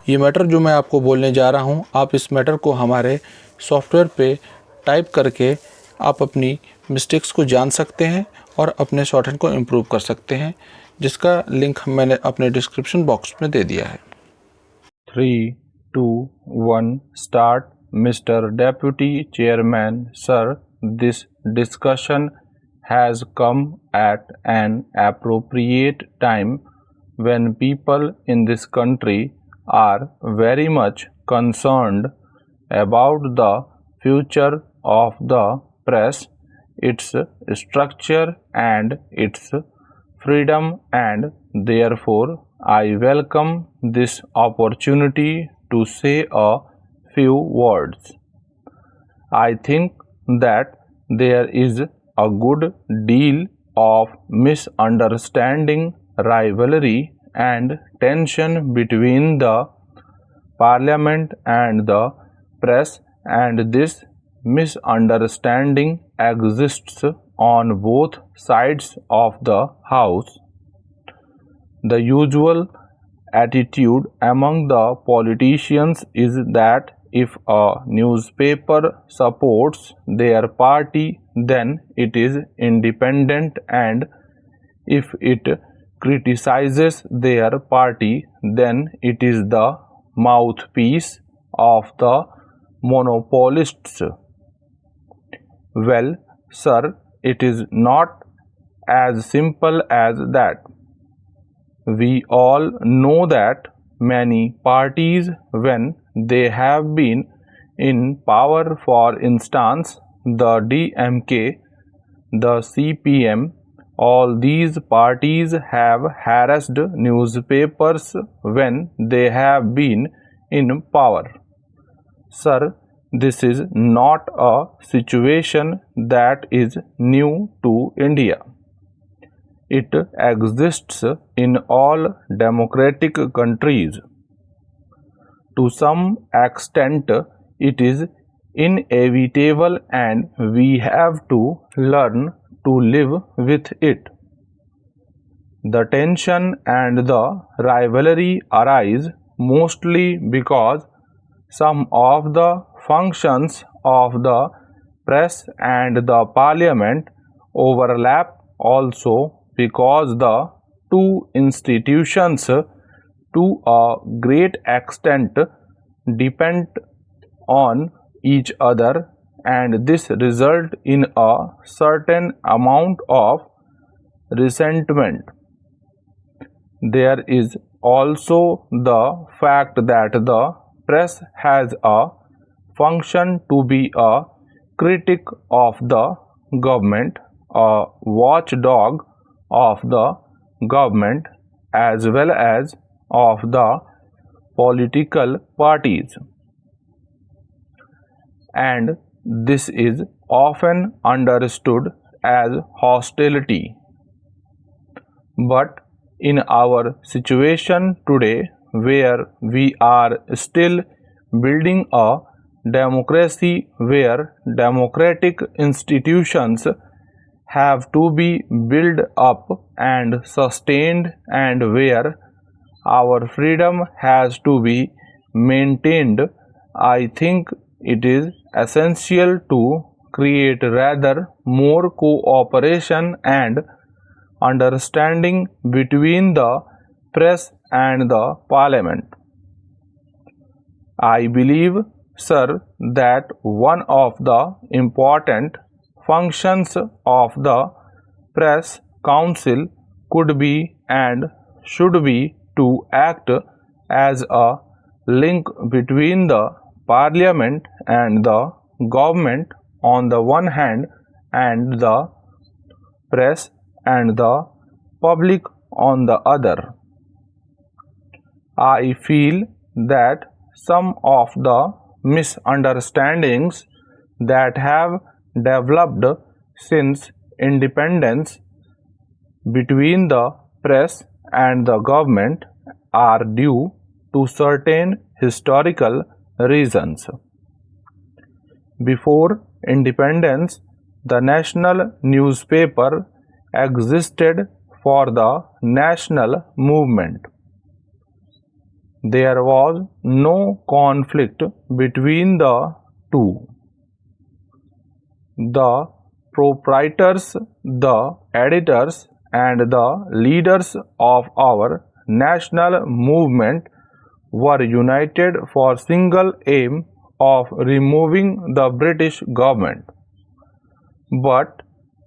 ये मैटर जो मैं आपको बोलने जा रहा हूँ, आप इस मैटर को हमारे सॉफ्टवेयर पे टाइप करके आप अपनी मिस्टेक्स को जान सकते हैं और अपने शॉर्टहैंड को इम्प्रूव कर सकते हैं, जिसका लिंक मैंने अपने डिस्क्रिप्शन बॉक्स में दे दिया है। 3, 2, 1, start. Mr. Deputy Chairman, sir, this discussion has come at an appropriate time when people in this country are very much concerned about the future of the press, its structure and its freedom, and therefore I welcome this opportunity to say a few words. I think that there is a good deal of misunderstanding, rivalry, and tension between the Parliament and the press, and this misunderstanding exists on both sides of the House. The usual attitude among the politicians is that if a newspaper supports their party, then it is independent, and if it criticizes their party, then it is the mouthpiece of the monopolists. Well, sir, it is not as simple as that. We all know that many parties, when they have been in power, for instance, the DMK, the CPM, all these parties have harassed newspapers when they have been in power. Sir, this is not a situation that is new to India. It exists in all democratic countries. To some extent, it is inevitable, and we have to learn to live with it. The tension and the rivalry arise mostly because some of the functions of the press and the parliament overlap, also because the two institutions to a great extent depend on each other, and this results in a certain amount of resentment. There is also the fact that the press has a function to be a critic of the government, a watchdog of the government, as well as of the political parties, and this is often understood as hostility. But in our situation today, where we are still building a democracy, where democratic institutions have to be built up and sustained, and where our freedom has to be maintained, I think it is essential to create rather more cooperation and understanding between the press and the parliament. I believe, sir, that one of the important functions of the press council could be and should be to act as a link between the parliament and the government on the one hand, and the press and the public on the other. I feel that some of the misunderstandings that have developed since independence between the press and the government are due to certain historical reasons. Before independence, the national newspaper existed for the national movement. there was no conflict between the two. The proprietors, the editors, and the leaders of our national movement were united for single aim of removing the British government. But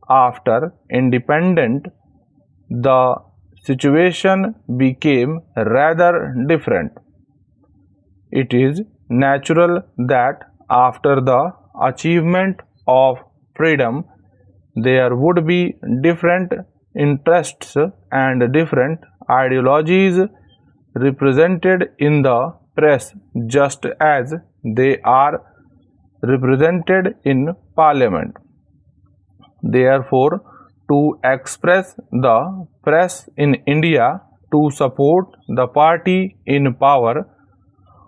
after independence, the situation became rather different. It is natural that after the achievement of freedom, there would be different interests and different ideologies represented in the press, just as they are represented in Parliament. Therefore, to express the press in India to support the party in power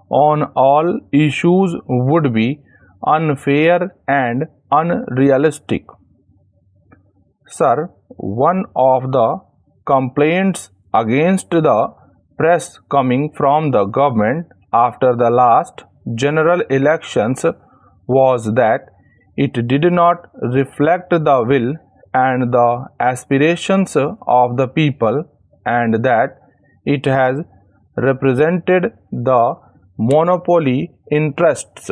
on all issues would be unfair and unrealistic. Sir, one of the complaints against the press coming from the government after the last general elections was that it did not reflect the will and the aspirations of the people, and that it has represented the monopoly interests.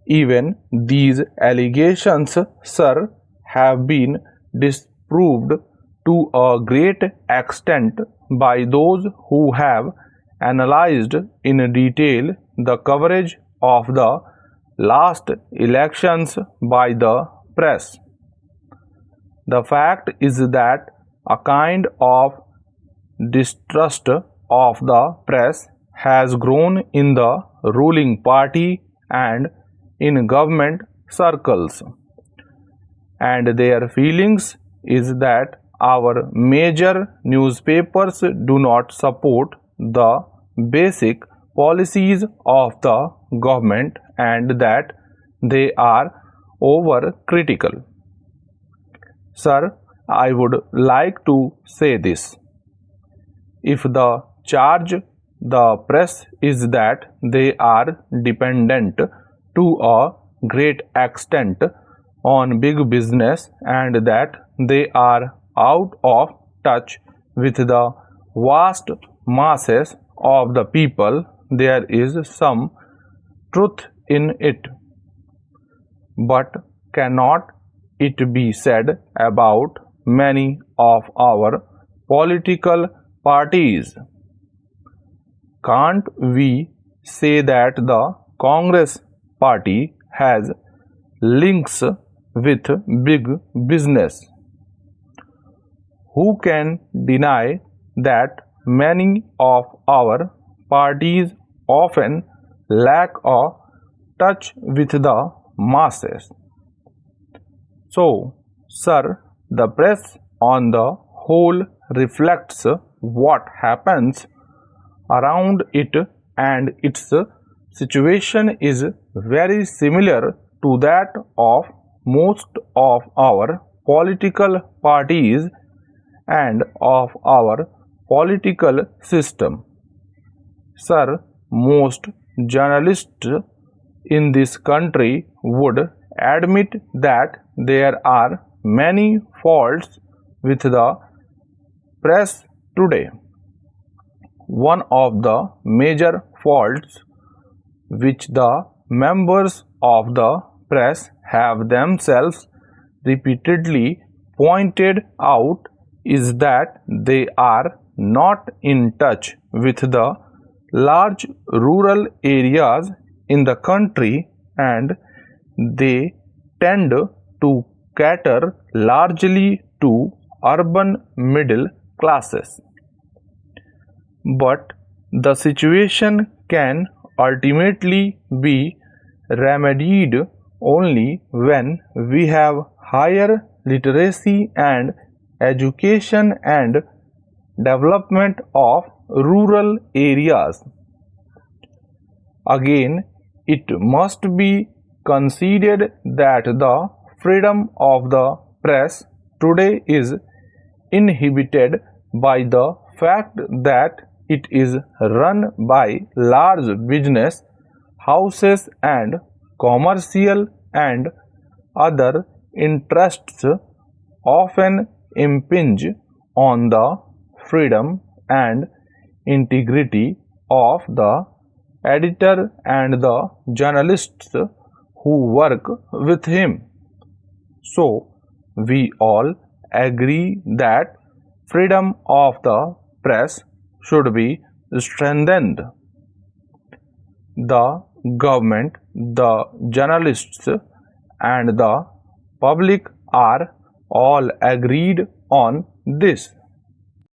Even these allegations, sir, have been disproved to a great extent by those who have analyzed in detail the coverage of the last elections by the press. The fact is that a kind of distrust of the press has grown in the ruling party and in government circles, and their feelings is that our major newspapers do not support the basic policies of the government and that they are over-critical. Sir, I would like to say this. If the charge the press is that they are dependent to a great extent on big business and that they are out of touch with the vast masses of the people, there is some truth in it. But cannot it be said about many of our political parties? Can't we say that the Congress party has links with big business? Who can deny that many of our parties often lack a touch with the masses? So, sir, the press on the whole reflects what happens around it, and its situation is very similar to that of most of our political parties and of our political system. Sir, most journalists in this country would admit that there are many faults with the press today. One of the major faults which the members of the press have themselves repeatedly pointed out is that they are not in touch with the large rural areas in the country, and they tend to cater largely to urban middle classes. But the situation can ultimately be remedied only when we have higher literacy and education and development of rural areas. Again, it must be conceded that the freedom of the press today is inhibited by the fact that it is run by large business houses and commercial and other interests, often impinge on the freedom and integrity of the editor and the journalists who work with him. So, we all agree that freedom of the press should be strengthened. The government, the journalists, and the public are all agreed on this.